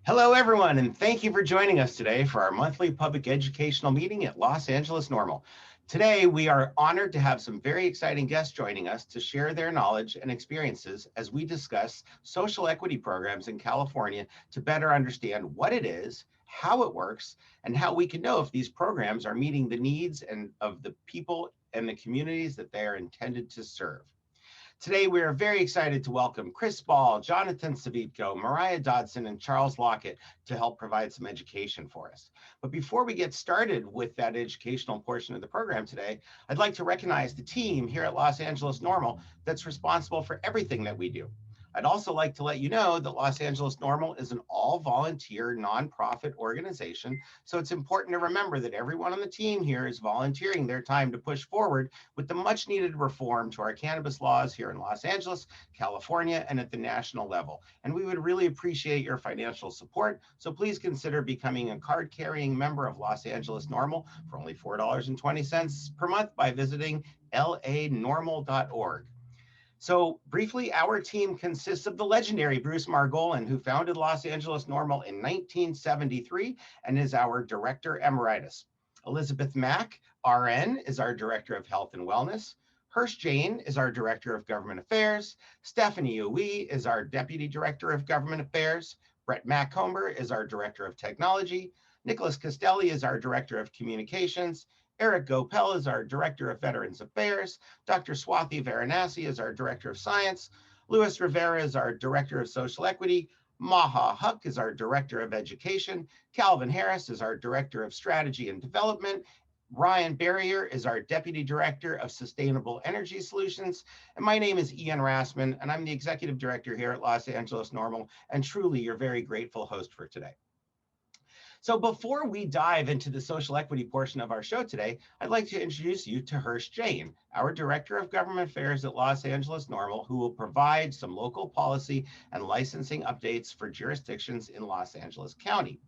Hello, everyone, and thank you for joining us today for our monthly public educational meeting at Los Angeles NORML. Today, we are honored to have some very exciting guests joining us to share their knowledge and experiences as we discuss social equity programs in California to better understand what it is, how it works, and how we can know if these programs are meeting the needs of the people and the communities that they are intended to serve. Today, we are very excited to welcome Chris Ball, Jonathan Savitko, Mariah Dodson, and Charles Lockett to help provide some education for us. But before we get started with that educational portion of the program today, I'd like to recognize the team here at Los Angeles NORML that's responsible for everything that we do. I'd also like to let you know that Los Angeles NORML is an all-volunteer nonprofit organization, so it's important to remember that everyone on the team here is volunteering their time to push forward with the much needed reform to our cannabis laws here in Los Angeles, California, and at the national level. And we would really appreciate your financial support, so please consider becoming a card-carrying member of Los Angeles NORML for only $4.20 per month by visiting lanormal.org. So briefly, our team consists of the legendary Bruce Margolin, who founded Los Angeles NORML in 1973 and is our director emeritus. Elizabeth Mack, RN, is our director of health and wellness. Hirsch Jane is our director of government affairs. Stephanie Uwe is our deputy director of government affairs. Brett Macomber is our director of technology. Nicholas Castelli is our director of communications. Eric Gopel is our Director of Veterans Affairs. Dr. Swathi Varanasi is our Director of Science. Luis Rivera is our Director of Social Equity. Maha Huck is our Director of Education. Calvin Harris is our Director of Strategy and Development. Ryan Barrier is our Deputy Director of Sustainable Energy Solutions. And my name is Ian Rassman, and I'm the Executive Director here at Los Angeles NORML, and truly your very grateful host for today. So before we dive into the social equity portion of our show today, I'd like to introduce you to Hirsch Jane, our Director of Government Affairs at Los Angeles NORML, who will provide some local policy and licensing updates for jurisdictions in Los Angeles County.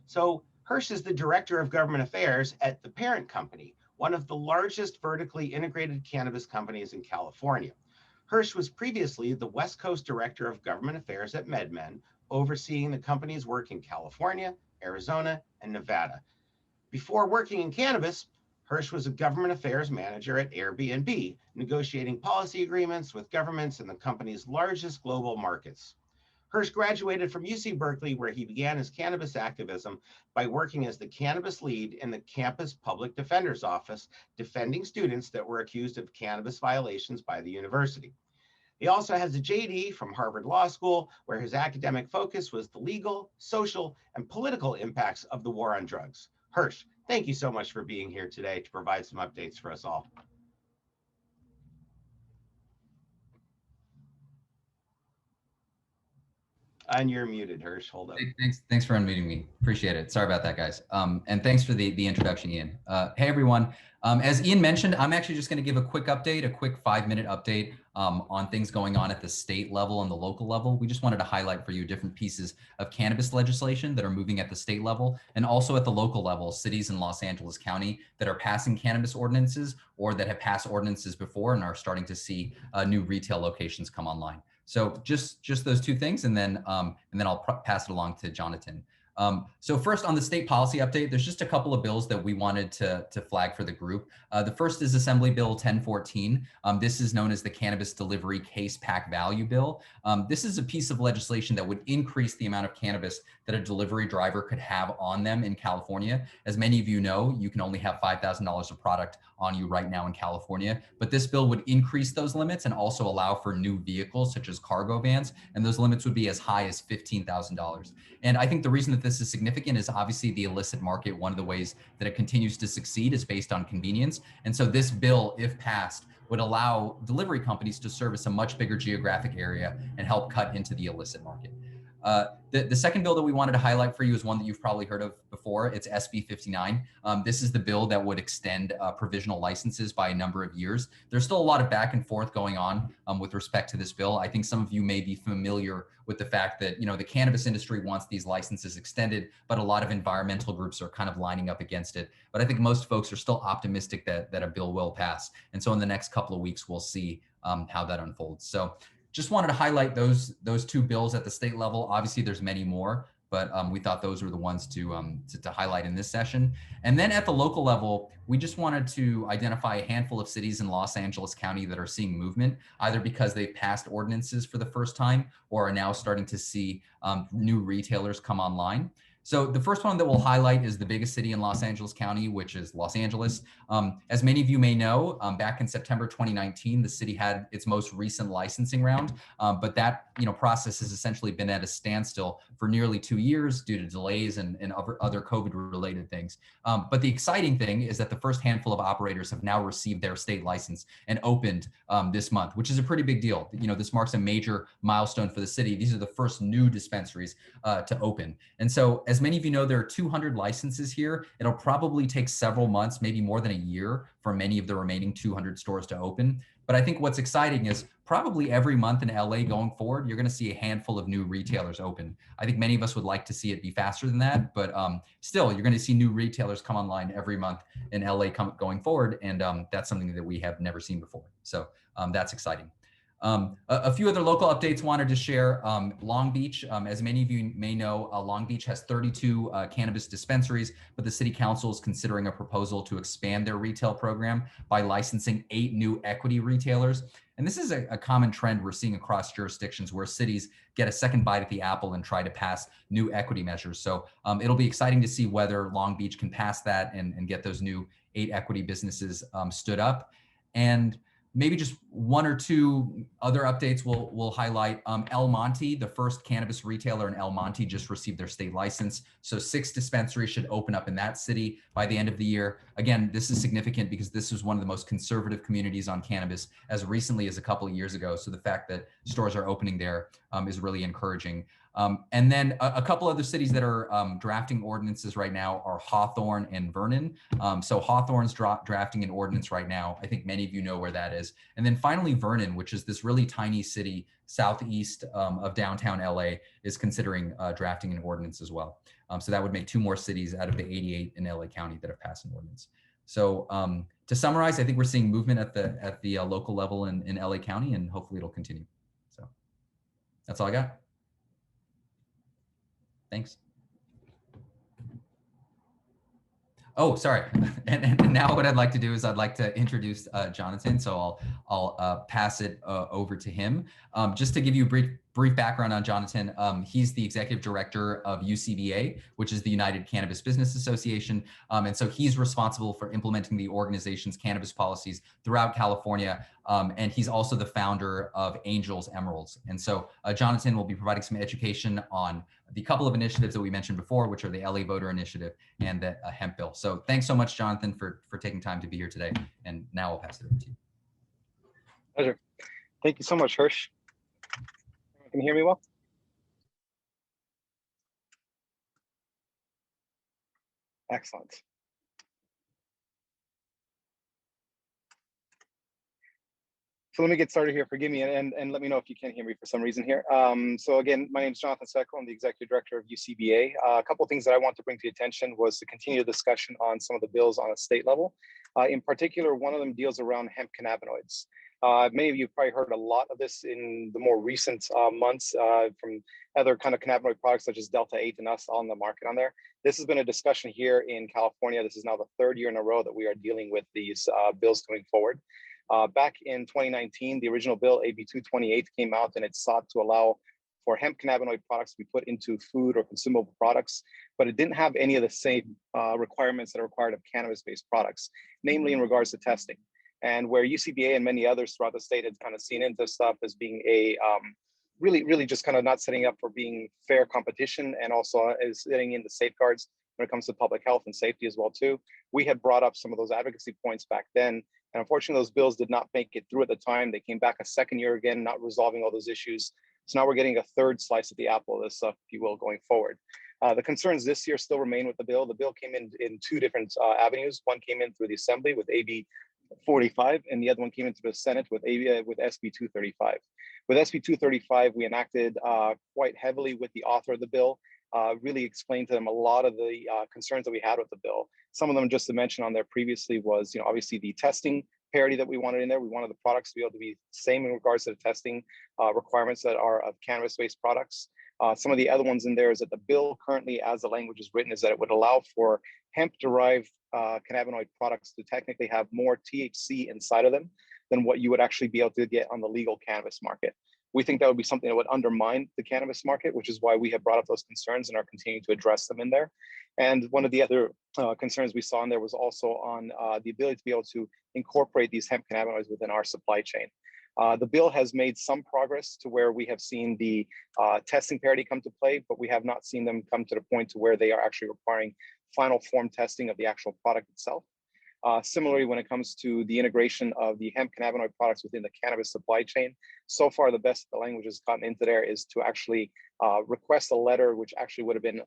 So Hirsch is the Director of Government Affairs at the parent company, one of the largest vertically integrated cannabis companies in California. Hirsch was previously the West Coast Director of Government Affairs at MedMen, overseeing the company's work in California, Arizona, and Nevada. Before working in cannabis, Hirsch was a government affairs manager at Airbnb, negotiating policy agreements with governments in the company's largest global markets. Hirsch graduated from UC Berkeley, where he began his cannabis activism by working as the cannabis lead in the campus public defender's office, defending students that were accused of cannabis violations by the university. He also has a JD from Harvard Law School, where his academic focus was the legal, social, and political impacts of the war on drugs. Hirsch, thank you so much for being here today to provide some updates for us all. And you're muted, Hirsch. Hold up. Thanks for unmuting me. Appreciate it. Sorry about that, guys. And thanks for the introduction, Ian. Hey, everyone. As Ian mentioned, I'm actually just going to give a quick update, a quick 5-minute update on things going on at the state level and the local level. We just wanted to highlight for you different pieces of cannabis legislation that are moving at the state level and also at the local level, cities in Los Angeles County that are passing cannabis ordinances or that have passed ordinances before and are starting to see new retail locations come online. So just those two things, and then I'll pass it along to Jonathan. So first, on the state policy update, there's just a couple of bills that we wanted to flag for the group. The first is Assembly Bill 1014. This is known as the Cannabis Delivery Case Pack Value Bill. This is a piece of legislation that would increase the amount of cannabis that a delivery driver could have on them in California. As many of you know, you can only have $5,000 of product on you right now in California, but this bill would increase those limits and also allow for new vehicles such as cargo vans, and those limits would be as high as $15,000. And I think the reason that this is significant is obviously the illicit market. One of the ways that it continues to succeed is based on convenience. And so this bill, if passed, would allow delivery companies to service a much bigger geographic area and help cut into the illicit market. The second bill that we wanted to highlight for you is one that you've probably heard of before. It's SB 59. This is the bill that would extend provisional licenses by a number of years. There's still a lot of back and forth going on with respect to this bill. I think some of you may be familiar with the fact that, the cannabis industry wants these licenses extended, but a lot of environmental groups are kind of lining up against it. But I think most folks are still optimistic that a bill will pass. And so in the next couple of weeks, we'll see how that unfolds. So just wanted to highlight those two bills at the state level. Obviously, there's many more, but we thought those were the ones to highlight in this session. And then at the local level, we just wanted to identify a handful of cities in Los Angeles County that are seeing movement, either because they've passed ordinances for the first time or are now starting to see new retailers come online. So the first one that we'll highlight is the biggest city in Los Angeles County, which is Los Angeles. As many of you may know, back in September 2019, the city had its most recent licensing round, but that process has essentially been at a standstill for nearly 2 years due to delays and other COVID-related things. But the exciting thing is that the first handful of operators have now received their state license and opened this month, which is a pretty big deal. This marks a major milestone for the city. These are the first new dispensaries to open. And so, as many of you know, there are 200 licenses here. It'll probably take several months, maybe more than a year, for many of the remaining 200 stores to open. But I think what's exciting is probably every month in LA going forward, you're going to see a handful of new retailers open. I think many of us would like to see it be faster than that, but still, you're going to see new retailers come online every month in LA going forward. And that's something that we have never seen before. So that's exciting. A few other local updates wanted to share. Long Beach, as many of you may know, Long Beach has 32 cannabis dispensaries, but the city council is considering a proposal to expand their retail program by licensing 8 new equity retailers. And this is a common trend we're seeing across jurisdictions where cities get a second bite at the apple and try to pass new equity measures. So it'll be exciting to see whether Long Beach can pass that and get those new 8 equity businesses stood up. And maybe just one or two other updates we'll highlight. El Monte, the first cannabis retailer in El Monte, just received their state license. So 6 dispensaries should open up in that city by the end of the year. Again, this is significant because this was one of the most conservative communities on cannabis as recently as a couple of years ago. So the fact that stores are opening there is really encouraging. And then a couple other cities that are drafting ordinances right now are Hawthorne and Vernon. So Hawthorne's drafting an ordinance right now. I think many of you know where that is. And then finally, Vernon, which is this really tiny city southeast of downtown LA, is considering drafting an ordinance as well. So that would make 2 more cities out of the 88 in LA County that have passed an ordinance. So to summarize, I think we're seeing movement at the local level in LA County, and hopefully it'll continue. So that's all I got. Thanks. Oh, sorry. And now what I'd like to do is I'd like to introduce Jonathan. So I'll pass it over to him. Just to give you a brief background on Jonathan, he's the executive director of UCBA, which is the United Cannabis Business Association. And so he's responsible for implementing the organization's cannabis policies throughout California. And he's also the founder of Angels Emeralds. And so Jonathan will be providing some education on the couple of initiatives that we mentioned before, which are the LA Voter Initiative and the hemp bill. So thanks so much, Jonathan, for taking time to be here today. And now I'll pass it over to you. Pleasure. Thank you so much, Hirsch. Can you hear me well? Excellent. So let me get started here. Forgive me and let me know if you can't hear me for some reason here. So again, my name is Jonathan Seckel. I'm the executive director of UCBA. A couple of things that I want to bring to your attention was to continue the discussion on some of the bills on a state level. In particular, one of them deals around hemp cannabinoids. Many of you have probably heard a lot of this in the more recent months from other kind of cannabinoid products such as Delta 8 and us on the market on there. This has been a discussion here in California. This is now the 3rd year in a row that we are dealing with these bills going forward. Back in 2019, the original bill, AB 228, came out and it sought to allow for hemp cannabinoid products to be put into food or consumable products, but it didn't have any of the same requirements that are required of cannabis-based products, namely in regards to testing. And where UCBA and many others throughout the state had kind of seen into stuff as being a really just kind of not setting up for being fair competition, and also is setting in the safeguards when it comes to public health and safety as well too. We had brought up some of those advocacy points back then, and unfortunately those bills did not make it through at the time. They came back a second year again, not resolving all those issues. So now we're getting a 3rd slice of the apple of this stuff, if you will, going forward. The concerns this year still remain with the bill. The bill came in 2 different avenues. One came in through the Assembly with AB 45, and the other one came into the Senate with SB 235. With SB 235, we enacted quite heavily with the author of the bill, really explained to them a lot of the concerns that we had with the bill. Some of them, just to mention on there previously, was obviously the testing parity that we wanted in there. We wanted the products to be able to be same in regards to the testing requirements that are of cannabis-based products. Some of the other ones in there is that the bill currently, as the language is written, is that it would allow for hemp-derived cannabinoid products to technically have more THC inside of them than what you would actually be able to get on the legal cannabis market. We think that would be something that would undermine the cannabis market, which is why we have brought up those concerns and are continuing to address them in there. And one of the other concerns we saw in there was also on the ability to be able to incorporate these hemp cannabinoids within our supply chain. The bill has made some progress to where we have seen the testing parity come to play, but we have not seen them come to the point to where they are actually requiring final form testing of the actual product itself. Similarly, when it comes to the integration of the hemp cannabinoid products within the cannabis supply chain, so far the best the language has gotten into there is to actually request a letter, which actually would have been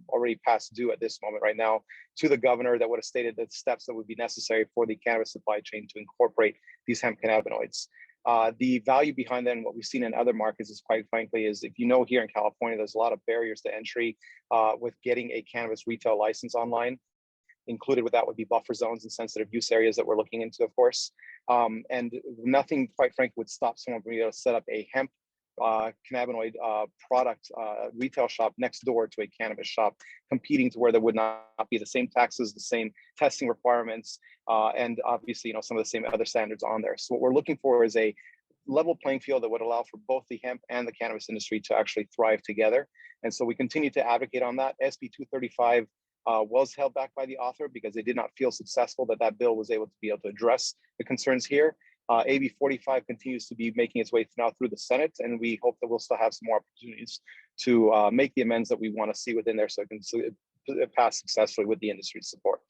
already past due at this moment right now, to the governor that would have stated the steps that would be necessary for the cannabis supply chain to incorporate these hemp cannabinoids. The value behind that and what we've seen in other markets is, quite frankly, is if you know, here in California, there's a lot of barriers to entry with getting a cannabis retail license online. Included with that would be buffer zones and sensitive use areas that we're looking into, of course. And nothing, quite frankly, would stop someone from being able to set up a hemp cannabinoid product retail shop next door to a cannabis shop, competing to where there would not be the same taxes, the same testing requirements, and obviously, some of the same other standards on there. So what we're looking for is a level playing field that would allow for both the hemp and the cannabis industry to actually thrive together. And so we continue to advocate on that. SB 235 was held back by the author because they did not feel successful that bill was able to be able to address the concerns here. AB 45 continues to be making its way now through the Senate, and we hope that we'll still have some more opportunities to make the amends that we want to see within there so it can pass successfully with the industry's support.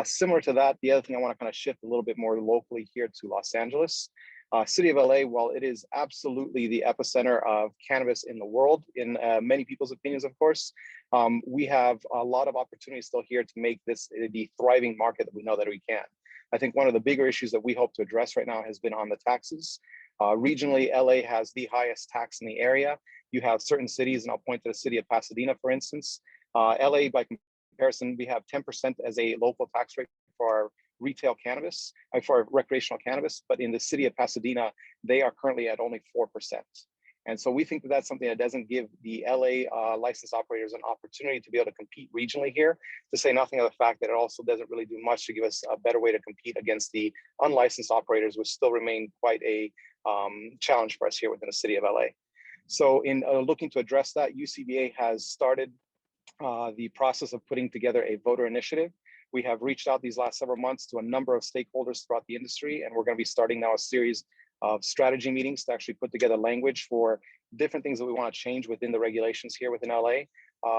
Similar to that, the other thing I want to kind of shift a little bit more locally here to Los Angeles. City of LA, while it is absolutely the epicenter of cannabis in the world, in many people's opinions, of course, we have a lot of opportunities still here to make this the thriving market that we know that we can. I think one of the bigger issues that we hope to address right now has been on the taxes. Regionally, LA has the highest tax in the area. You have certain cities, and I'll point to the city of Pasadena, for instance. LA, by comparison, we have 10% as a local tax rate for our retail cannabis, for recreational cannabis, but in the city of Pasadena, they are currently at only 4%. And so we think that that's something that doesn't give the LA licensed operators an opportunity to be able to compete regionally here, to say nothing of the fact that it also doesn't really do much to give us a better way to compete against the unlicensed operators, which still remain quite a challenge for us here within the city of LA. So in looking to address that, UCBA has started the process of putting together a voter initiative. We have reached out these last several months to a number of stakeholders throughout the industry, and we're going to be starting now a series of strategy meetings to actually put together language for different things that we want to change within the regulations here within LA.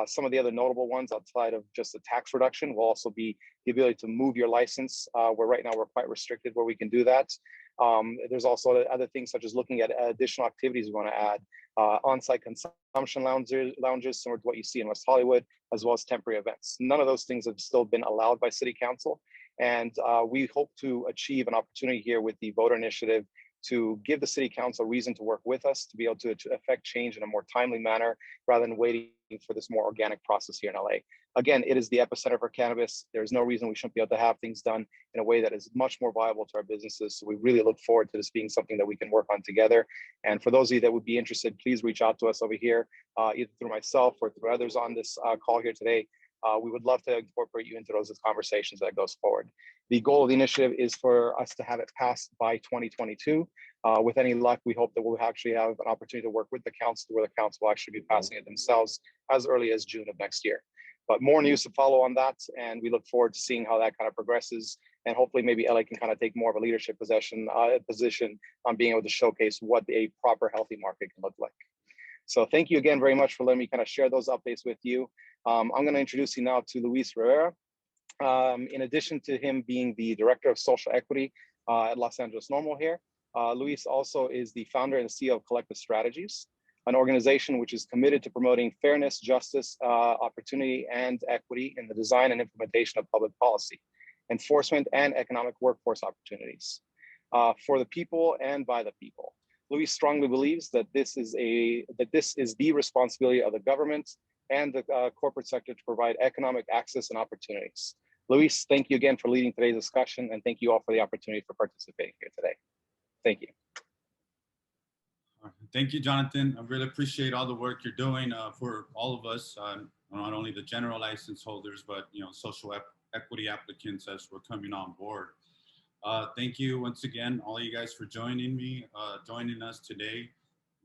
Some of the other notable ones outside of just the tax reduction will also be the ability to move your license, where right now we're quite restricted where we can do that. There's also other things such as looking at additional activities we want to add, on-site consumption lounges similar to what you see in West Hollywood, as well as temporary events. None of those things have still been allowed by City Council. And we hope to achieve an opportunity here with the voter initiative to give the City Council reason to work with us to be able to affect change in a more timely manner rather than waiting for this more organic process here in LA. Again, it is the epicenter for cannabis. There's no reason we shouldn't be able to have things done in a way that is much more viable to our businesses. So we really look forward to this being something that we can work on together. And for those of you that would be interested, please reach out to us over here, either through myself or through others on this call here today. We would love to incorporate you into those conversations that goes forward. The goal of the initiative is for us to have it passed by 2022. With any luck, we hope that we'll actually have an opportunity to work with the council, where the council will actually be passing it themselves as early as June of next year. But more news to follow on that, and we look forward to seeing how that kind of progresses. And hopefully maybe LA can kind of take more of a leadership position on being able to showcase what a proper healthy market can look like. So thank you again very much for letting me kind of share those updates with you. I'm going to introduce you now to Luis Rivera. In addition to him being the Director of Social Equity at Los Angeles NORML here, Luis also is the founder and CEO of Collective Strategies, an organization which is committed to promoting fairness, justice, opportunity, and equity in the design and implementation of public policy, enforcement, and economic workforce opportunities for the people and by the people. Luis strongly believes that this is the responsibility of the government and the corporate sector to provide economic access and opportunities. Luis, thank you again for leading today's discussion, and thank you all for the opportunity for participating here today. Thank you. Thank you, Jonathan. I really appreciate all the work you're doing for all of us, not only the general license holders, but social equity applicants as we're coming on board. Thank you once again, all you guys, for joining us today.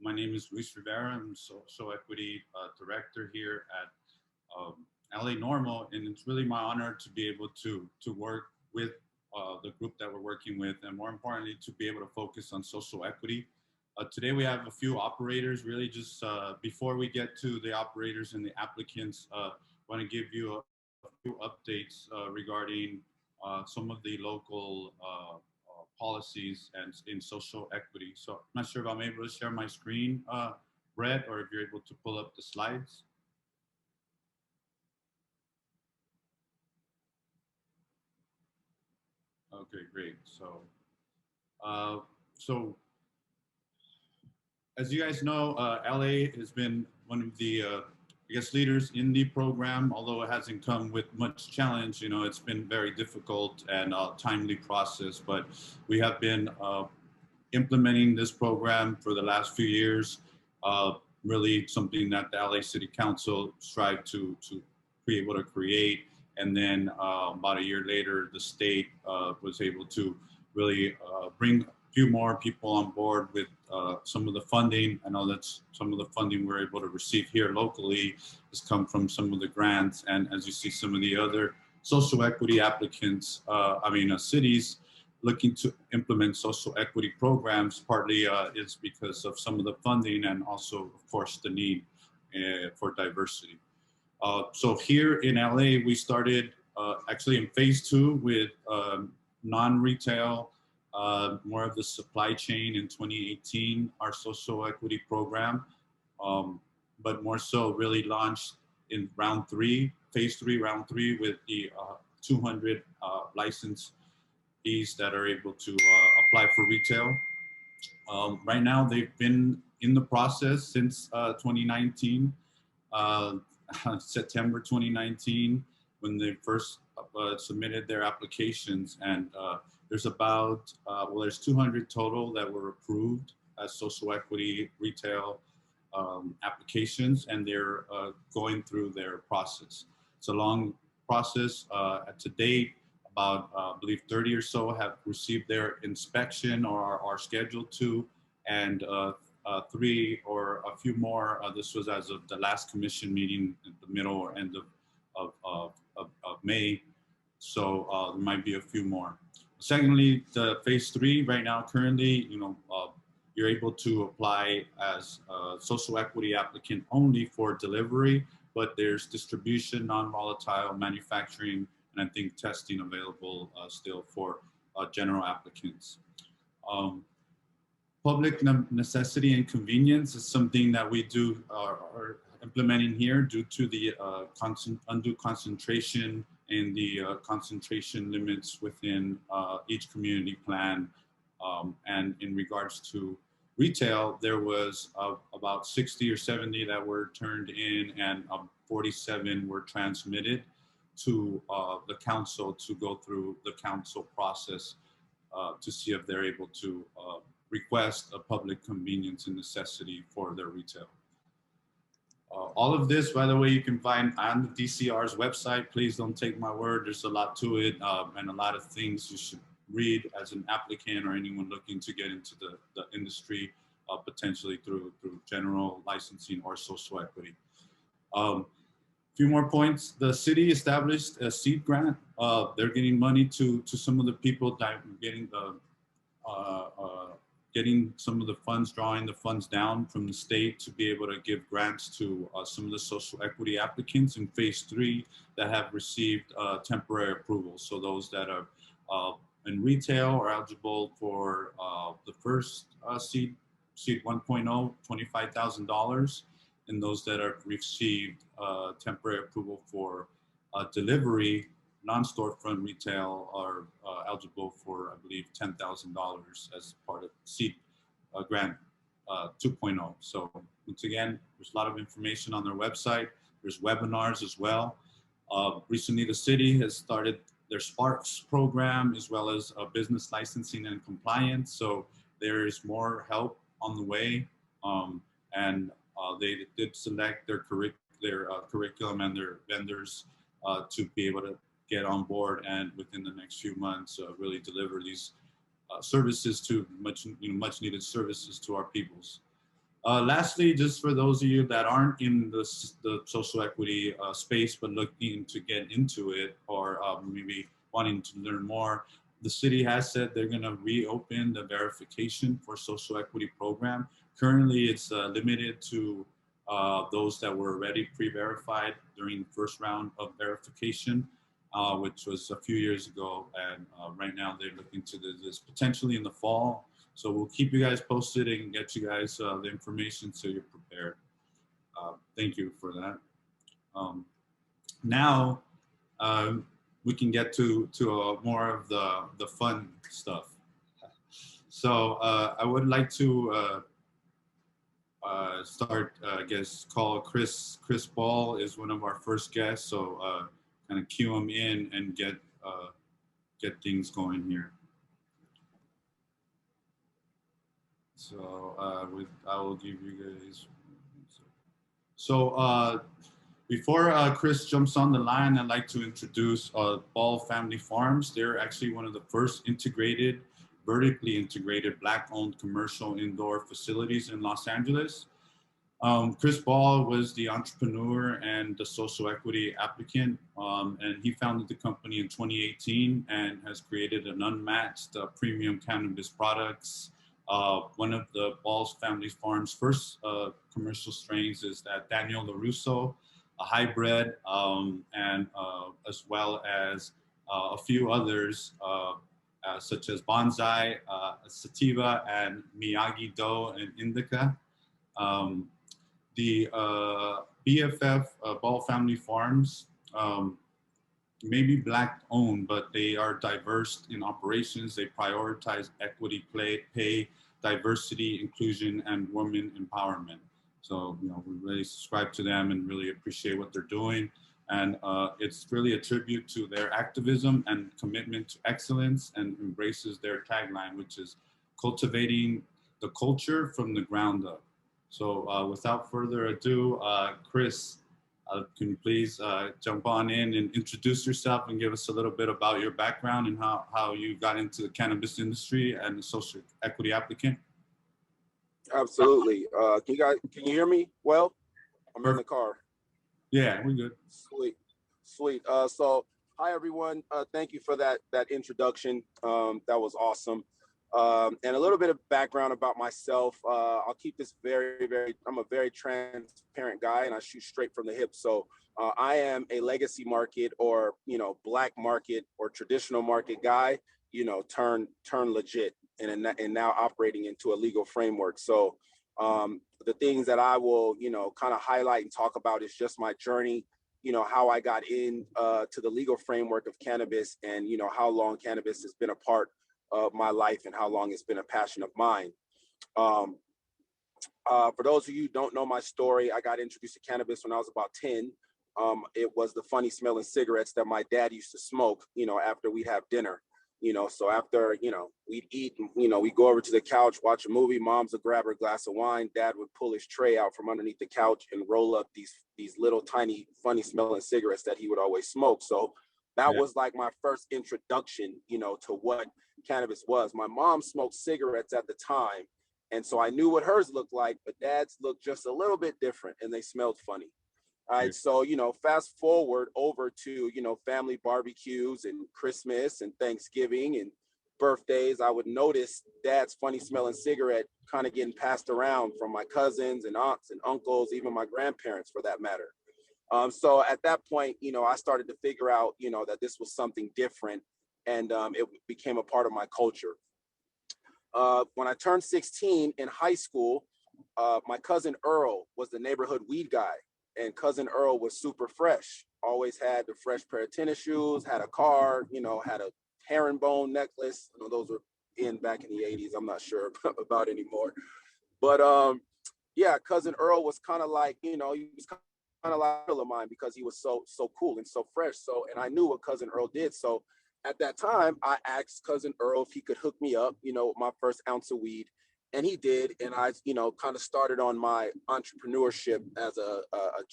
My name is Luis Rivera. I'm Social Equity Director here at LA NORML, and it's really my honor to be able to work with the group that we're working with, and more importantly, to be able to focus on social equity. Today we have a few operators. Really, just before we get to the operators and the applicants, I want to give you a few updates regarding some of the local policies and in social equity. So I'm not sure if I'm able to share my screen, Brett, or if you're able to pull up the slides. Okay, great. So as you guys know, LA has been one of the I guess leaders in the program, although it hasn't come with much challenge. It's been very difficult and timely process, but we have been implementing this program for the last few years. Really something that the LA City Council strived to be able to create. And then about a year later, the state was able to really bring a few more people on board with some of the funding. I know that's some of the funding we're able to receive here locally has come from some of the grants. And as you see, some of the other social equity applicants, cities looking to implement social equity programs, partly is because of some of the funding and also, of course, the need for diversity. So here in LA, we started actually in phase 2 with non-retail, more of the supply chain in 2018, our social equity program, but more so really launched in round 3, phase 3, round 3 with the 200 licensees that are able to apply for retail. Right now, they've been in the process since 2019. September 2019, when they first submitted their applications, and there's about there's 200 total that were approved as social equity retail applications, and they're going through their process. It's a long process. To date, about I believe 30 or so have received their inspection or are scheduled to, and 3 or a few more. This was as of the last commission meeting at the middle or end of May. So there might be a few more. Secondly, the phase 3 right now, currently, you're able to apply as a social equity applicant only for delivery, but there's distribution, non-volatile, manufacturing, and I think testing available still for general applicants. Public necessity and convenience is something that we are implementing here due to the undue concentration and the concentration limits within each community plan. And in regards to retail, there was about 60 or 70 that were turned in, and 47 were transmitted to the council to go through the council process to see if they're able to request a public convenience and necessity for their retail. All of this, by the way, you can find on the DCR's website. Please don't take my word. There's a lot to it, and a lot of things you should read as an applicant or anyone looking to get into the industry, potentially through general licensing or social equity. Few more points. The city established a seed grant. They're getting money to some of the people that getting some of the funds, drawing the funds down from the state to be able to give grants to some of the social equity applicants in phase 3 that have received temporary approval. So those that are in retail are eligible for the first seed 1.0, $25,000. And those that have received temporary approval for delivery, non-storefront retail are eligible for, I believe, $10,000 as part of seed grant 2.0. So once again, there's a lot of information on their website. There's webinars as well. Recently, the city has started their Sparks program, as well as business licensing and compliance. So there is more help on the way, and they did select their curriculum and their vendors to be able to get on board and within the next few months really deliver these services to much needed services to our peoples. Lastly, just for those of you that aren't in the social equity space but looking to get into it, or maybe wanting to learn more, the city has said they're going to reopen the verification for social equity program. Currently, it's limited to those that were already pre-verified during the first round of verification, which was a few years ago. And right now they're looking to this potentially in the fall. So we'll keep you guys posted and get you guys the information so you're prepared. Thank you for that. Now we can get to more of the fun stuff. So I would like to start, I guess, call Chris Ball is one of our first guests. So kind of cue him in and get things going here. So I will give you guys. So before Chris jumps on the line, I'd like to introduce Ball Family Farms. They're actually one of the first vertically integrated Black-owned commercial indoor facilities in Los Angeles. Chris Ball was the entrepreneur and the social equity applicant, and he founded the company in 2018 and has created an unmatched premium cannabis products. One of the Ball's Family Farms' first commercial strains is that Daniel LaRusso, a hybrid, and as well as a few others, such as Bonsai, Sativa, and Miyagi-Do and Indica. The BFF, Ball Family Farms, may be Black owned, but they are diverse in operations. They prioritize equity, pay, diversity, inclusion, and women empowerment. So, we really subscribe to them and really appreciate what they're doing. And it's really a tribute to their activism and commitment to excellence, and embraces their tagline, which is cultivating the culture from the ground up. So without further ado, Chris, can you please jump on in and introduce yourself and give us a little bit about your background and how you got into the cannabis industry and the social equity applicant? Absolutely. Can you hear me well? I'm in the car. Yeah, we're good. Sweet. So hi everyone. Thank you for that introduction. That was awesome. And a little bit of background about myself. I'll keep this I'm a very transparent guy and I shoot straight from the hip. So I am a legacy market or, Black market or traditional market guy, turn legit and now operating into a legal framework. So the things that I will, kind of highlight and talk about is just my journey, how I got in to the legal framework of cannabis and, how long cannabis has been a part of my life and how long it's been a passion of mine. For those of you who don't know my story, I got introduced to cannabis when I was about 10. It was the funny smelling cigarettes that my dad used to smoke, after we'd have dinner. So after, we'd eat, we'd go over to the couch, watch a movie, mom's would grab her glass of wine, dad would pull his tray out from underneath the couch and roll up these little tiny funny smelling cigarettes that he would always smoke. So that was like my first introduction, to what cannabis was. My mom smoked cigarettes at the time. And so I knew what hers looked like, but dad's looked just a little bit different and they smelled funny. All right. So, fast forward over to, family barbecues and Christmas and Thanksgiving and birthdays, I would notice dad's funny smelling cigarette kind of getting passed around from my cousins and aunts and uncles, even my grandparents for that matter. So at that point, I started to figure out, that this was something different and it became a part of my culture. When I turned 16 in high school, my cousin Earl was the neighborhood weed guy. And cousin Earl was super fresh, always had the fresh pair of tennis shoes, had a car, had a herringbone necklace. Those were back in the 80s. I'm not sure about anymore. But yeah, cousin Earl was kind of like, he was kind of like of mine because he was so cool and so fresh. So, and I knew what Cousin Earl did. So at that time, I asked Cousin Earl if he could hook me up, my first ounce of weed. And he did. And I, kind of started on my entrepreneurship as a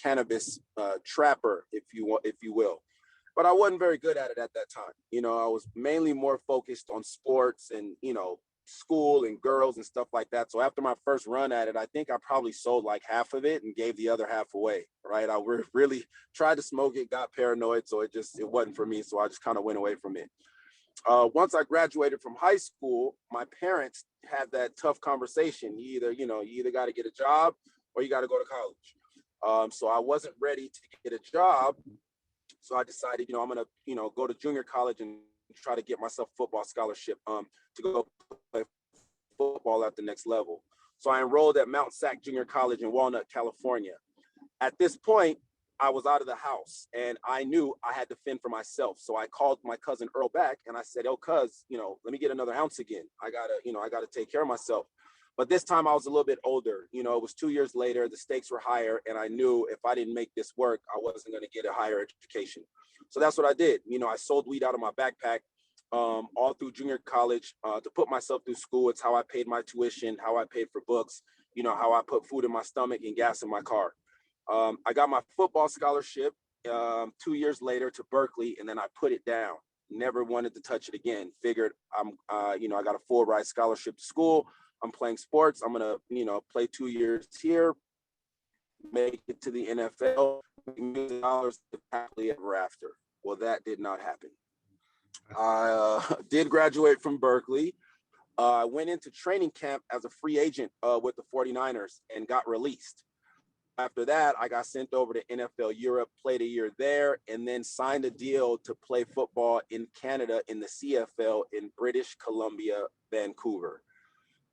cannabis trapper, if you will. But I wasn't very good at it at that time. I was mainly more focused on sports and, school and girls and stuff like that. So after my first run at it, I think I probably sold like half of it and gave the other half away, right? I really tried to smoke it, got paranoid, so it wasn't for me. So I just kind of went away from it. Once I graduated from high school, my parents had that tough conversation. You either got to get a job or you got to go to college. So I wasn't ready to get a job. So I decided, I'm going to, go to junior college and try to get myself a football scholarship to go play football at the next level. So I enrolled at Mount Sac Junior College in Walnut, California. At this point, I was out of the house and I knew I had to fend for myself. So I called my cousin Earl back and I said, "Oh, cuz, let me get another ounce again. I gotta take care of myself." But this time I was a little bit older. It was 2 years later, the stakes were higher, and I knew if I didn't make this work, I wasn't going to get a higher education. So that's what I did. I sold weed out of my backpack all through junior college to put myself through school. It's how I paid my tuition, how I paid for books, how I put food in my stomach and gas in my car. I got my football scholarship 2 years later to Berkeley, and then I put it down. Never wanted to touch it again. Figured I got a full ride scholarship to school. I'm playing sports. I'm gonna, play 2 years here, make it to the NFL, $1,000,000 happily ever after. Well, that did not happen. I did graduate from Berkeley. I went into training camp as a free agent with the 49ers and got released. After that, I got sent over to NFL Europe, played a year there, and then signed a deal to play football in Canada in the CFL in British Columbia, Vancouver.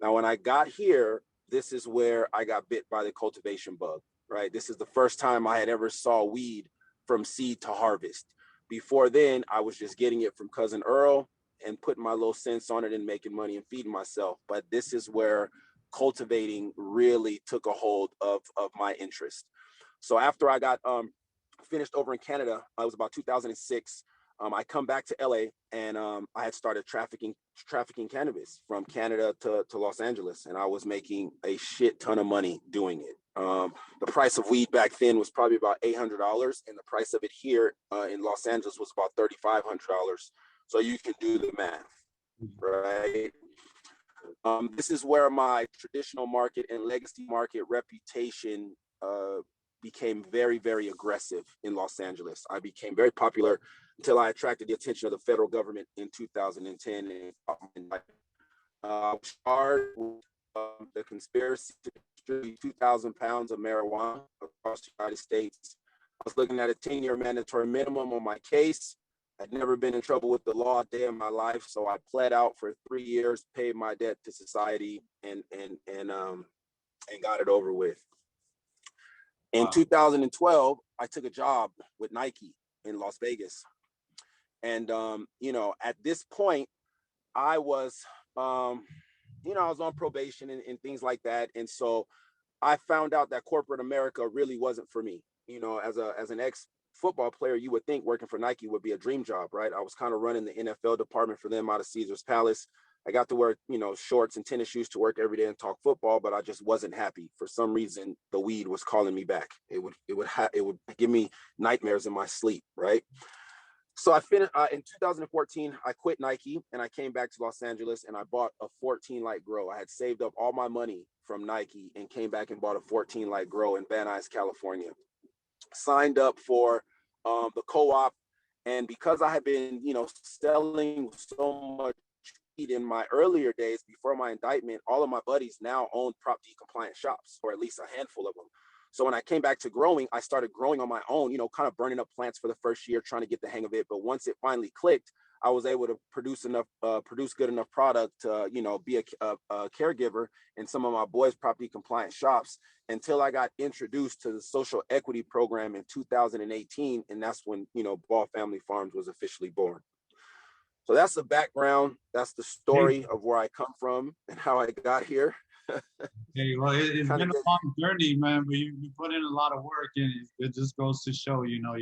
Now, when I got here, this is where I got bit by the cultivation bug, right? This is the first time I had ever saw weed from seed to harvest. Before then, I was just getting it from Cousin Earl and putting my little cents on it and making money and feeding myself. But this is where cultivating really took a hold of my interest. So after I got finished over in Canada, it was about 2006. I come back to LA and I had started trafficking cannabis from Canada to Los Angeles, and I was making a shit ton of money doing it. The price of weed back then was probably about $800, and the price of it here in Los Angeles was about $3,500. So you can do the math, right? This is where my traditional market and legacy market reputation became very, very aggressive in Los Angeles. I became very popular until I attracted the attention of the federal government in 2010. And I was charged with the conspiracy to distribute 2,000 pounds of marijuana across the United States. I was looking at a 10-year mandatory minimum on my case. I'd never been in trouble with the law a day in my life, so I pled out for 3 years, paid my debt to society, and got it over with. In 2012, I took a job with Nike in Las Vegas. And, at this point, I was, I was on probation and things like that. And so I found out that corporate America really wasn't for me. As an ex-football player, you would think working for Nike would be a dream job, right? I was kind of running the NFL department for them out of Caesar's Palace. I got to wear, shorts and tennis shoes to work every day and talk football, but I just wasn't happy. For some reason, the weed was calling me back. It would give me nightmares in my sleep, right? So I finished in 2014. I quit Nike and I came back to Los Angeles and I bought a 14 light grow. I had saved up all my money from Nike and came back and bought a 14 light grow in Van Nuys, California. Signed up for the co-op, and because I had been, selling so much in my earlier days before my indictment, all of my buddies now own Prop D compliant shops, or at least a handful of them. So when I came back to growing, I started growing on my own, kind of burning up plants for the first year, trying to get the hang of it. But once it finally clicked, I was able to produce good enough product to, be a caregiver in some of my boys' Prop D compliant shops until I got introduced to the social equity program in 2018. And that's when, Ball Family Farms was officially born. So that's the background. That's the story of where I come from and how I got here. Okay, well, it's Kind been of a long journey, man, but you put in a lot of work, and it just goes to show, you know,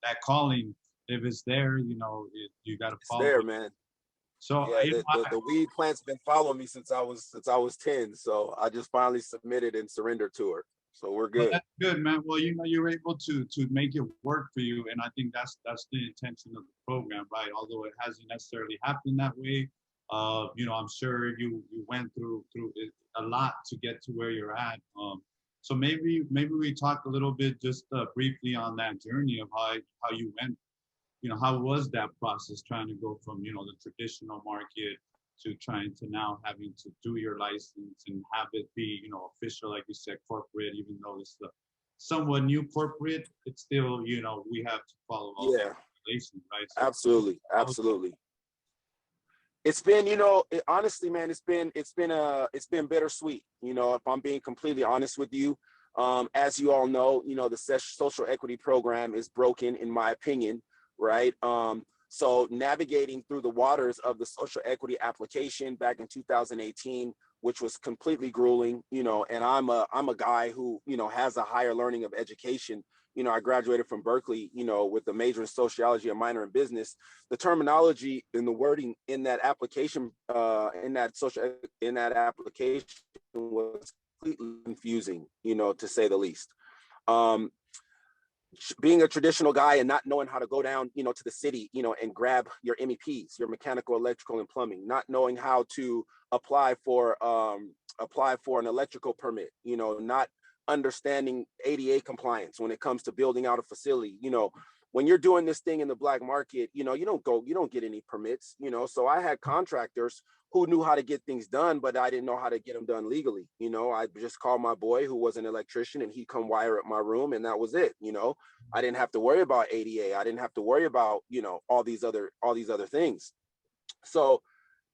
that calling, if it's there, you know, you got to it's follow there, it. man. So, Yeah, you know, the weed plant's been following me since I was 10. So I just finally submitted and surrendered to her. So we're well, good. that's good, man. Well, you know, you're able to make it work for you, and I think that's the intention of the program, right? Although it hasn't necessarily happened that way, you know, I'm sure you went through it a lot to get to where you're at. So maybe we talk a little bit just briefly on that journey of how you went. You know, how was that process trying to go from, you know, the traditional market to trying to now having to do your license and have it be, you know, official, like you said, corporate, even though it's a somewhat new corporate, it's still, you know, we have to follow all the Yeah, regulations, right? So absolutely, absolutely. It's been, you know, honestly, man, it's been bittersweet. You know, if I'm being completely honest with you, as you all know, you know, the social equity program is broken, in my opinion, right? So navigating through the waters of the social equity application back in 2018, which was completely grueling, you know, and I'm a guy who, you know, has a higher learning of education. You know, I graduated from Berkeley, you know, with a major in sociology and minor in business. The terminology and the wording in that application, in that application was completely confusing, you know, to say the least. Um, Being a traditional guy and not knowing how to go down, you know, to the city, you know, and grab your MEPs, your mechanical, electrical, and plumbing, not knowing how to apply for an electrical permit, you know, not understanding ADA compliance when it comes to building out a facility, you know. When you're doing this thing in the black market, you know, you don't get any permits, you know. So I had contractors who knew how to get things done, but I didn't know how to get them done legally. You know, I just called my boy who was an electrician and he'd come wire up my room, and that was it. You know, I didn't have to worry about ADA. I didn't have to worry about, you know, all these other things. So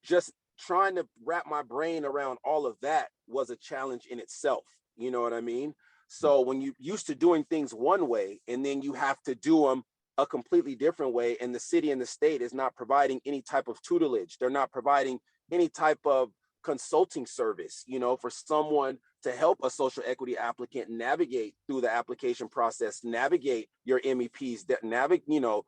just trying to wrap my brain around all of that was a challenge in itself. You know what I mean? So when you used to doing things one way and then you have to do them a completely different way, and the city and the state is not providing any type of tutelage, they're not providing any type of consulting service, you know, for someone to help a social equity applicant navigate through the application process, navigate your MEPs, that navigate, you know,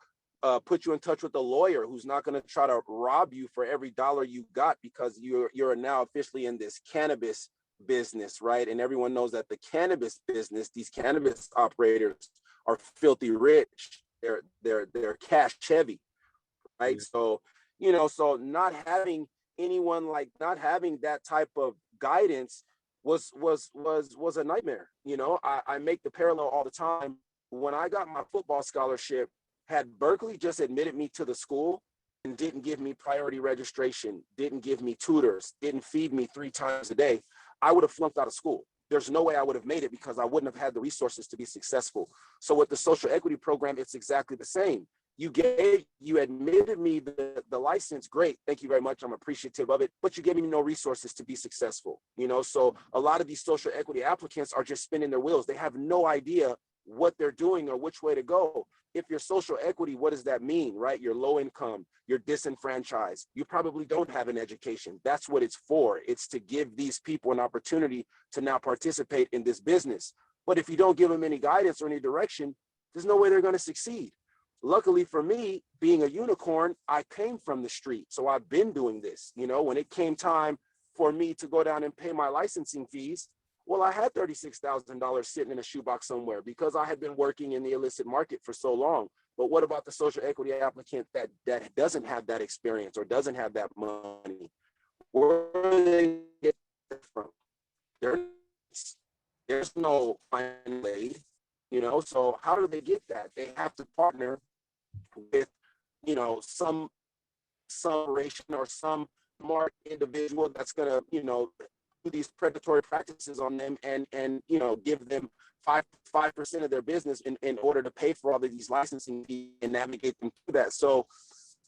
put you in touch with a lawyer who's not going to try to rob you for every dollar you got, because you're now officially in this cannabis business, right? And everyone knows that the cannabis business, these cannabis operators are filthy rich. They're cash heavy, right? So, you know, so not having not having that type of guidance was a nightmare. You know, I make the parallel all the time. When I got my football scholarship, had Berkeley just admitted me to the school and didn't give me priority registration, didn't give me tutors, didn't feed me 3 times a day, I would have flunked out of school. There's no way I would have made it because I wouldn't have had the resources to be successful. So with the social equity program, it's exactly the same. You admitted me the license, great, thank you very much, I'm appreciative of it, but you gave me no resources to be successful. You know, so a lot of these social equity applicants are just spinning their wheels. They have no idea what they're doing or which way to go. If you're social equity, what does that mean, right? You're low income, you're disenfranchised, you probably don't have an education. That's what it's for. It's to give these people an opportunity to now participate in this business. But if you don't give them any guidance or any direction, there's no way they're going to succeed. Luckily for me, being a unicorn, I came from the street. So I've been doing this. You know, when it came time for me to go down and pay my licensing fees, well, I had $36,000 sitting in a shoebox somewhere because I had been working in the illicit market for so long. But what about the social equity applicant that doesn't have that experience or doesn't have that money? Where are they get it from? There's no financial aid, you know. So how do they get that? They have to partner with, you know, some operation or some smart individual that's going to, you know, do these predatory practices on them and you know, give them 5% of their business in order to pay for all of these licensing fees and navigate them through that. So,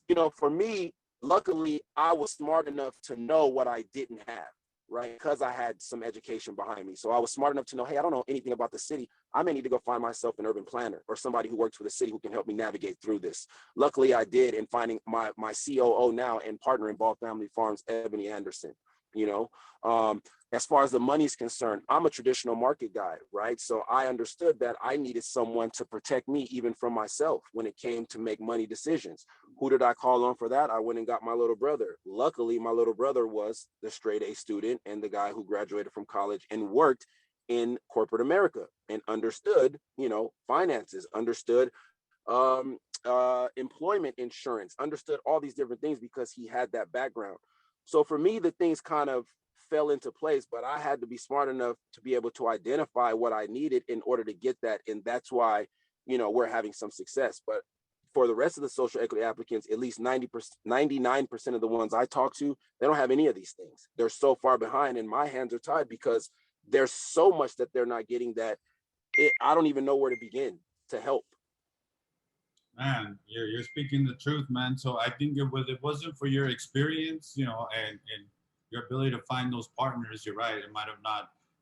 you know, for me, luckily, I was smart enough to know what I didn't have, right? Because I had some education behind me. So I was smart enough to know, hey, I don't know anything about the city. I may need to go find myself an urban planner or somebody who works for the city who can help me navigate through this. Luckily, I did in finding my COO now and partner in Ball Family Farms, Ebony Anderson. You know, As far as the money is concerned, I'm a traditional market guy, right? So I understood that I needed someone to protect me even from myself when it came to make money decisions. Who did I call on for that? I went and got my little brother. Luckily, my little brother was the straight A student and the guy who graduated from college and worked in corporate America and understood, you know, finances, understood employment insurance, understood all these different things because he had that background. So for me, the things kind of fell into place, but I had to be smart enough to be able to identify what I needed in order to get that. And that's why, you know, we're having some success. But for the rest of the social equity applicants, at least 90%, 99% of the ones I talk to, they don't have any of these things. They're so far behind and my hands are tied because there's so much that they're not getting that I don't even know where to begin to help. Man, you're speaking the truth, man. So I think it wasn't for your experience, you know, and your ability to find those partners, you're right.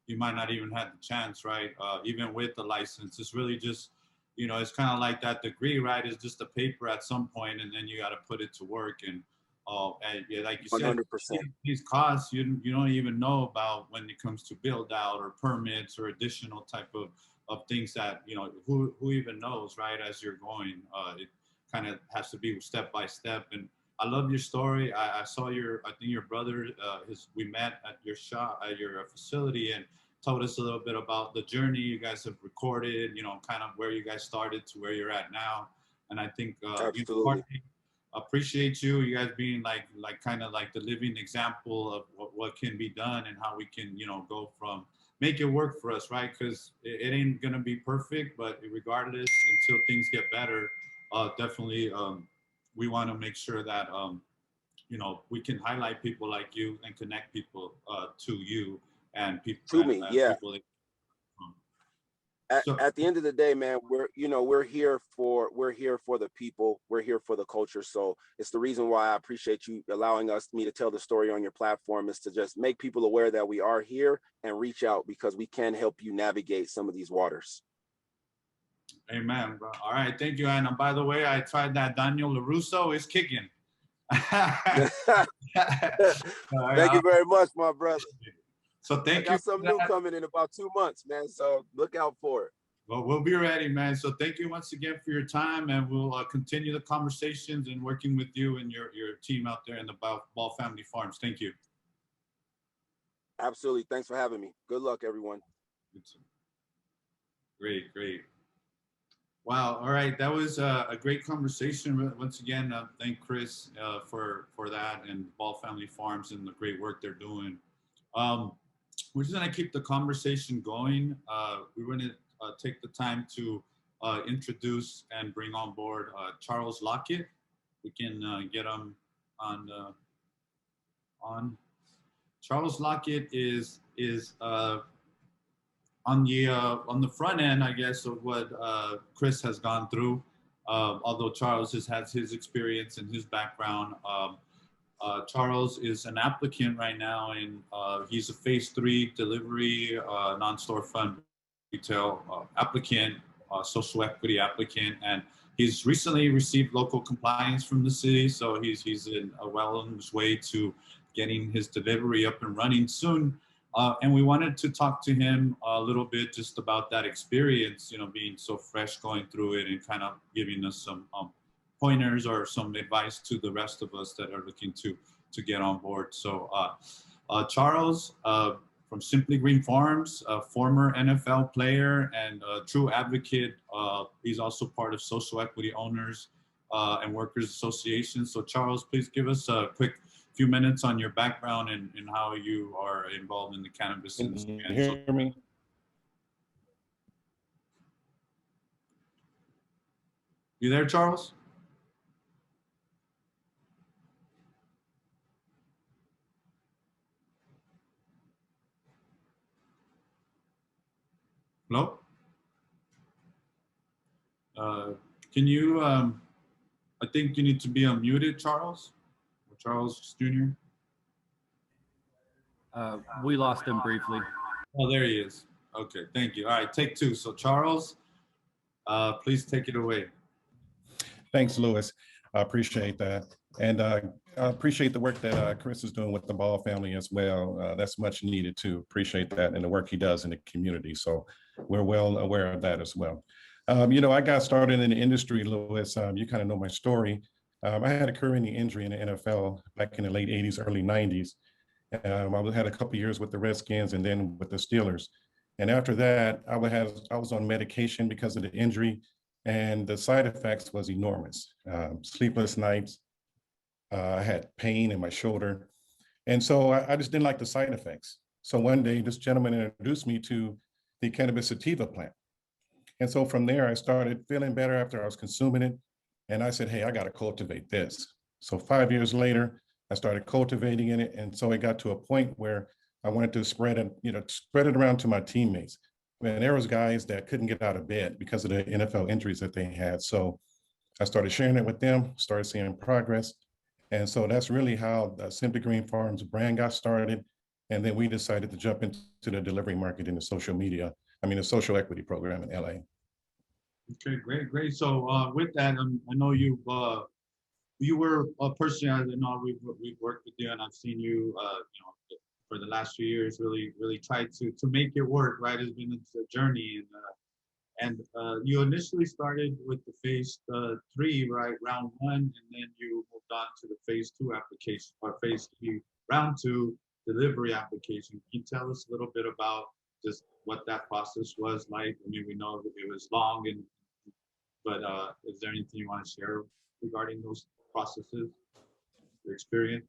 You might not even have the chance, right? Even with the license, it's really just, you know, it's kind of like that degree, right? It's just a paper at some point, and then you got to put it to work. And yeah, like you said, 100%. these costs you don't even know about when it comes to build out or permits or additional type of things that, you know, who even knows, right? As you're going, it kind of has to be step by step. And I love your story. I saw I think your brother, we met at your shop, at your facility, and told us a little bit about the journey you guys have recorded, you know, kind of where you guys started to where you're at now. And I think, you know, appreciate you guys being like kind of like the living example of what can be done and how we can, you know, go from make it work for us, right? Because it ain't gonna be perfect, but regardless, until things get better, definitely we want to make sure that you know, we can highlight people like you and connect people to you and people to me, yeah. People that, at the end of the day, man, we're here for the people, we're here for the culture. So it's the reason why I appreciate you allowing me to tell the story on your platform, is to just make people aware that we are here and reach out because we can help you navigate some of these waters. Amen, bro. All right, thank you. And by the way, I tried that Daniel LaRusso. It's kicking. Thank you very much, my brother. So thank you. I got something new coming in about 2 months, man. So look out for it. Well, we'll be ready, man. So thank you once again for your time, and we'll continue the conversations and working with you and your team out there in the Ball Family Farms. Thank you. Absolutely. Thanks for having me. Good luck, everyone. Great, great. Wow. All right. That was a great conversation. Once again, thank Chris for that, and Ball Family Farms and the great work they're doing. We're just going to keep the conversation going. We're going to take the time to introduce and bring on board Charles Lockett. We can get him on. Charles Lockett is on the front end, I guess, of what Chris has gone through. Although Charles has his experience and his background. Charles is an applicant right now, and he's a phase 3 delivery non-storefront retail applicant, social equity applicant, and he's recently received local compliance from the city, so he's well on his way to getting his delivery up and running soon. And we wanted to talk to him a little bit just about that experience, you know, being so fresh going through it, and kind of giving us some pointers or some advice to the rest of us that are looking to get on board. So Charles from Simply Green Farms, a former NFL player and a true advocate. He's also part of Social Equity Owners and Workers Association. So Charles, please give us a quick few minutes on your background and how you are involved in the cannabis industry. Can you hear me? You there, Charles? Hello? Can you, I think you need to be unmuted, Charles, or Charles Jr. We lost him briefly. Oh, there he is. Okay, thank you. All right, take 2. So Charles, please take it away. Thanks, Louis. I appreciate that. And I appreciate the work that Chris is doing with the Ball family as well. That's much needed too. Appreciate that and the work he does in the community. So we're well aware of that as well. You know, I got started in the industry, Louis. You kind of know my story. I had a career injury in the NFL back in the late 80s, early 90s. I had a couple of years with the Redskins and then with the Steelers. And after that, I was on medication because of the injury, and the side effects was enormous. Sleepless nights, I had pain in my shoulder. And so I just didn't like the side effects. So one day, this gentleman introduced me to the cannabis sativa plant. And so from there, I started feeling better after I was consuming it. And I said, hey, I got to cultivate this. So 5 years later, I started cultivating it. And so it got to a point where I wanted to spread it around to my teammates. And there was guys that couldn't get out of bed because of the NFL injuries that they had. So I started sharing it with them, started seeing progress. And so that's really how the Simply Green Farms brand got started. And then we decided to jump into the delivery market in the the social equity program in LA. Okay, great, great. So with that, I know you were a person, I know we've worked with you, and I've seen you, you know, for the last few years, really tried to make it work. Right, it's been a journey, and you initially started with the phase 3, right, round 1, and then you moved on to the phase 2 application, or phase 3, round 2 delivery application. Can you tell us a little bit about just what that process was like? I mean, we know that it was long, but is there anything you want to share regarding those processes, your experience?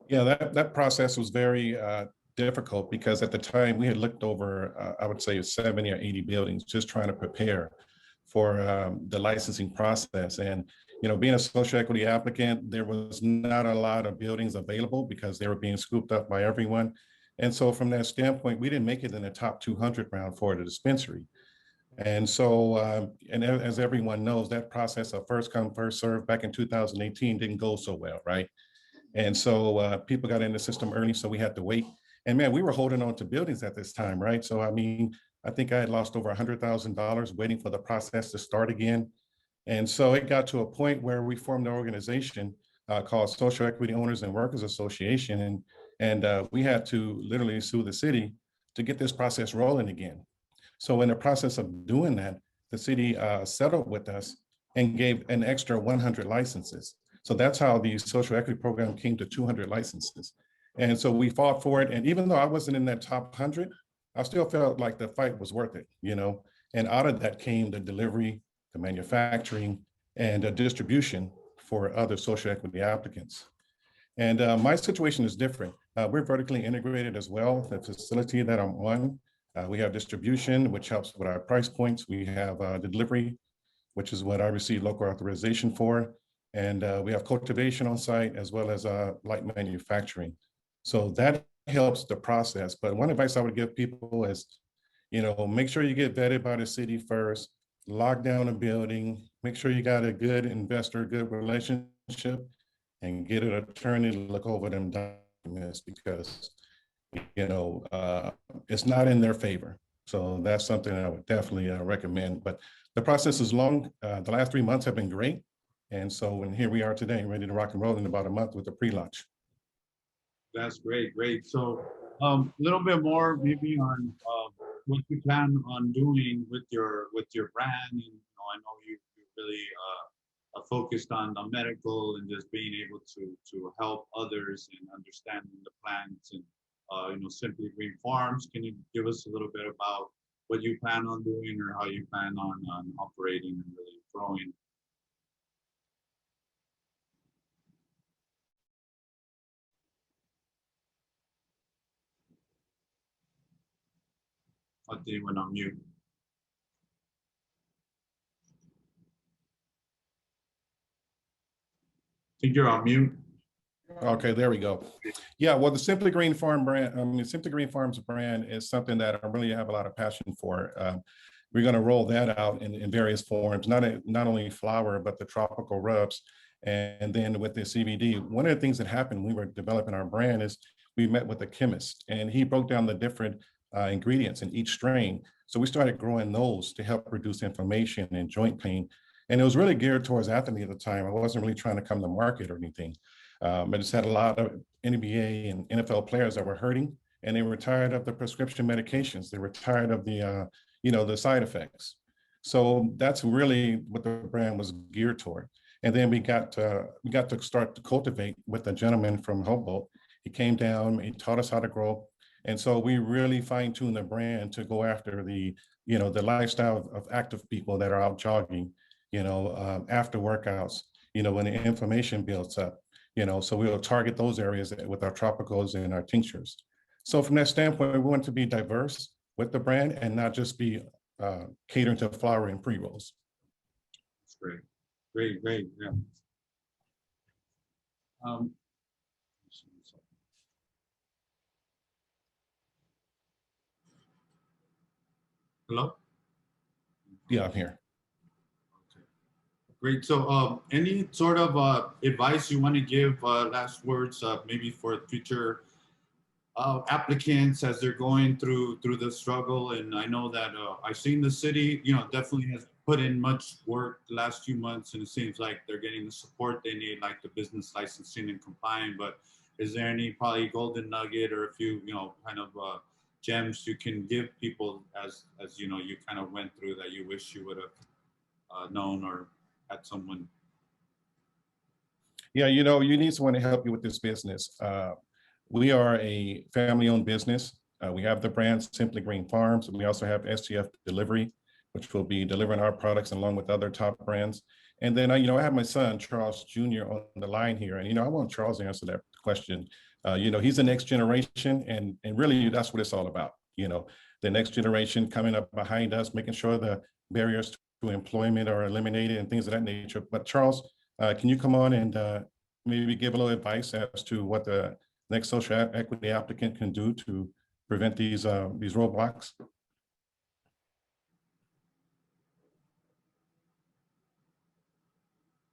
Yeah, that process was very difficult because at the time we had looked over, I would say 70 or 80 buildings, just trying to prepare for the licensing process. And, you know, being a social equity applicant, there was not a lot of buildings available because they were being scooped up by everyone. And so from that standpoint, we didn't make it in the top 200 round for the dispensary. And so, and as everyone knows, that process of first come, first serve back in 2018 didn't go so well, right? And so people got in the system early, so we had to wait. And man, we were holding on to buildings at this time, right? So, I mean, I think I had lost over $100,000 waiting for the process to start again. And so it got to a point where we formed an organization called Social Equity Owners and Workers Association. And we had to literally sue the city to get this process rolling again. So in the process of doing that, the city settled with us and gave an extra 100 licenses. So that's how the social equity program came to 200 licenses. And so we fought for it. And even though I wasn't in that top 100, I still felt like the fight was worth it, you know? And out of that came the delivery, the manufacturing, and the distribution for other social equity applicants. And my situation is different. We're vertically integrated as well. The facility that I'm on, we have distribution, which helps with our price points. We have delivery, which is what I received local authorization for. And we have cultivation on site as well as light manufacturing. So that helps the process. But one advice I would give people is, you know, make sure you get vetted by the city first, lock down a building, make sure you got a good investor, good relationship, and get an attorney to look over them documents because, you know, it's not in their favor. So that's something I would definitely recommend. But the process is long. The last 3 months have been great. And so, and here we are today, ready to rock and roll in about a month with the pre-launch. That's great, great. So a little bit more maybe on what you plan on doing with your brand. And, you know, I know you really are focused on the medical and just being able to help others and understanding the plants and you know, Simply Green Farms. Can you give us a little bit about what you plan on doing or how you plan on operating and really growing? I think you went on mute. I think you're on mute. Okay, there we go. Yeah, well, the Simply Green Farm brand, Simply Green Farms brand is something that I really have a lot of passion for. We're going to roll that out in various forms, not only flower, but the tropical rubs. And then with the CBD, one of the things that happened when we were developing our brand is we met with a chemist and he broke down the different ingredients in each strain. So we started growing those to help reduce inflammation and joint pain. And it was really geared towards athletes at the time. I wasn't really trying to come to market or anything. I just had a lot of NBA and NFL players that were hurting, and they were tired of the prescription medications. They were tired of the, the side effects. So that's really what the brand was geared toward. And then we got to start to cultivate with a gentleman from Humboldt. He came down, he taught us how to grow. And so we really fine-tuned the brand to go after the lifestyle of active people that are out jogging, after workouts, when the inflammation builds up, so we'll target those areas with our tropicals and our tinctures. So from that standpoint, we want to be diverse with the brand and not just be catering to flower and pre-rolls. That's great. Great. Yeah. Hello? Yeah, I'm here. Okay. Great. So any sort of advice you want to give, last words, maybe for future applicants as they're going through the struggle? And I know that I've seen the city, definitely has put in much work the last few months, and it seems like they're getting the support they need, like the business licensing and complying. But is there any probably golden nugget or a few, kind of gems you can give people as you kind of went through that you wish you would have known or had someone? Yeah, you need someone to help you with this business. We are a family-owned business. We have the brand Simply Green Farms. We also have STF Delivery, which will be delivering our products along with other top brands. And then, I have my son, Charles Jr. on the line here. And, I want Charles to answer that question. He's the next generation, and really that's what it's all about. The next generation coming up behind us, making sure the barriers to employment are eliminated and things of that nature. But Charles, can you come on and maybe give a little advice as to what the next social equity applicant can do to prevent these roadblocks?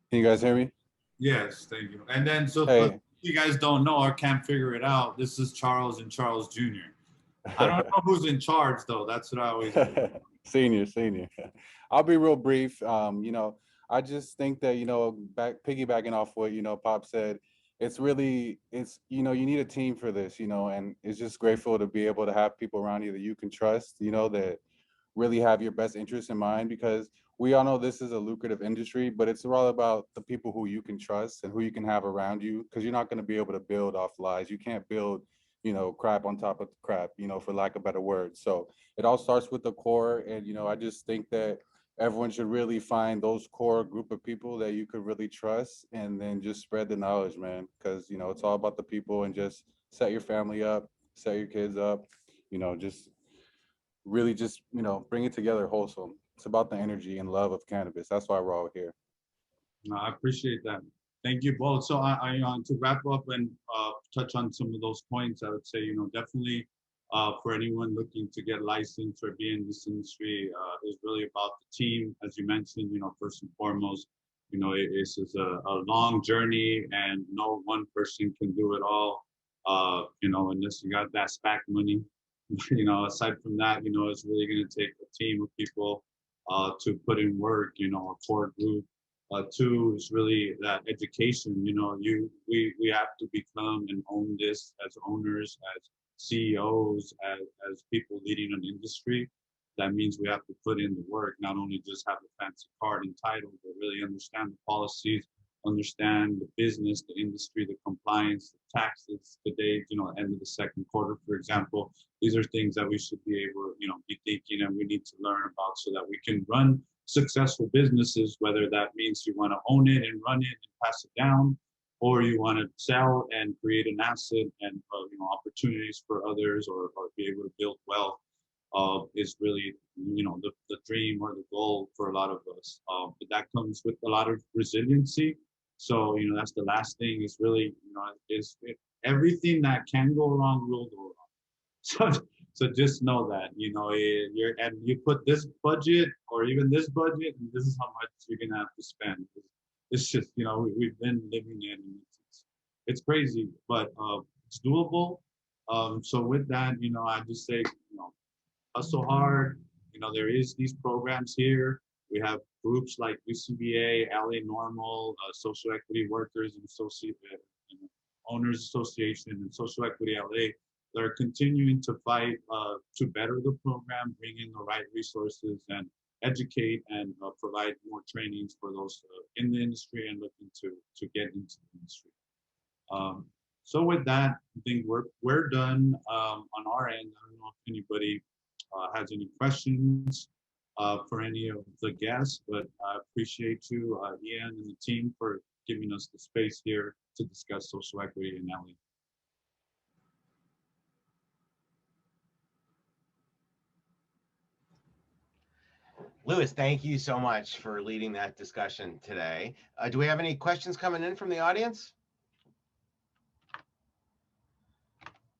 Can you guys hear me? Yes, thank you. And then, so Hey. for you guys don't know or can't figure it out, this is Charles and Charles Jr. I don't know who's in charge though. That's what I always Senior. I'll be real brief. I just think that, piggybacking off what, Pop said, you need a team for this, and it's just grateful to be able to have people around you that you can trust, that really have your best interests in mind, because we all know this is a lucrative industry, but it's all about the people who you can trust and who you can have around you, because you're not going to be able to build off lies. You can't build, crap on top of crap, for lack of better words. So it all starts with the core. And, I just think that everyone should really find those core group of people that you could really trust, and then just spread the knowledge, man, because, it's all about the people, and just set your family up, set your kids up, just really just, bring it together wholesome. It's about the energy and love of cannabis. That's why we're all here. No, I appreciate that. Thank you both. So I to wrap up and touch on some of those points, I would say, definitely for anyone looking to get licensed or be in this industry, is really about the team, as you mentioned. First and foremost, this is a long journey, and no one person can do it all. Unless you got that SPAC money. Aside from that, it's really going to take a team of people to put in work, a core group. Two is really that education. We have to become and own this as owners, as CEOs, as people leading an industry. That means we have to put in the work, not only just have a fancy card and title, but really understand the policies, understand the business, the industry, the compliance, the taxes, the date, end of the second quarter, for example. These are things that we should be able, be thinking, and we need to learn about so that we can run successful businesses, whether that means you want to own it and run it and pass it down, or you want to sell and create an asset and opportunities for others, or be able to build wealth. Is really, the dream or the goal for a lot of us. But that comes with a lot of resiliency. So, that's the last thing, is really, everything that can go wrong will go wrong. So just know that, and you put this budget or even this budget, and this is how much you're going to have to spend. It's just, we've been living in, it's crazy, but it's doable. So with that, I just say, hustle hard. You know, there is these programs here. We have groups like UCBA, LA NORML, Social Equity Workers and Owners Association and Social Equity LA that are continuing to fight to better the program, bring in the right resources and educate and provide more trainings for those in the industry and looking to get into the industry. So with that, I think we're done on our end. I don't know if anybody has any questions for any of the guests, but I appreciate you, Ian and the team, for giving us the space here to discuss social equity in LA. Louis, thank you so much for leading that discussion today. Do we have any questions coming in from the audience?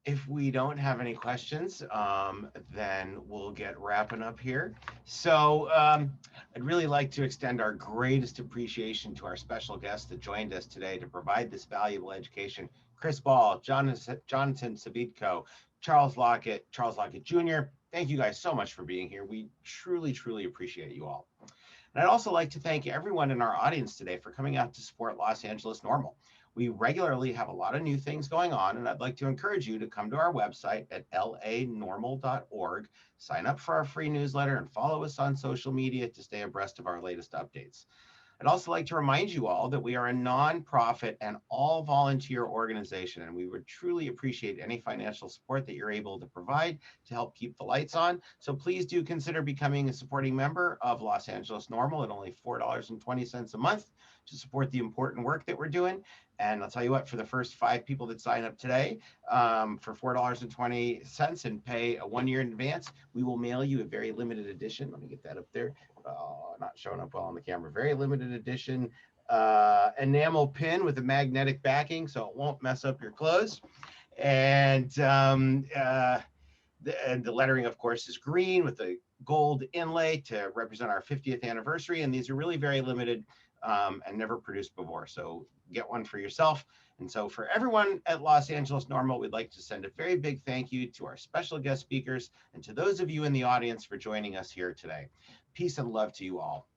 If we don't have any questions, then we'll get wrapping up here. So I'd really like to extend our greatest appreciation to our special guests that joined us today to provide this valuable education. Chris Ball, Jonathan Savitko, Charles Lockett Jr. Thank you guys so much for being here. We truly, truly appreciate you all. And I'd also like to thank everyone in our audience today for coming out to support Los Angeles NORML. We regularly have a lot of new things going on, and I'd like to encourage you to come to our website at lanormal.org, sign up for our free newsletter, and follow us on social media to stay abreast of our latest updates. I'd also like to remind you all that we are a nonprofit and all volunteer organization, and we would truly appreciate any financial support that you're able to provide to help keep the lights on. So please do consider becoming a supporting member of Los Angeles NORML at only $4.20 a month to support the important work that we're doing. And I'll tell you what, for the first 5 people that sign up today for $4.20 and pay a 1 year in advance, we will mail you a very limited edition. Let me get that up there. Not showing up well on the camera. Very limited edition enamel pin with a magnetic backing, so it won't mess up your clothes. And the lettering, of course, is green with a gold inlay to represent our 50th anniversary. And these are really very limited and never produced before. So get one for yourself. And so for everyone at Los Angeles NORML, we'd like to send a very big thank you to our special guest speakers and to those of you in the audience for joining us here today. Peace and love to you all.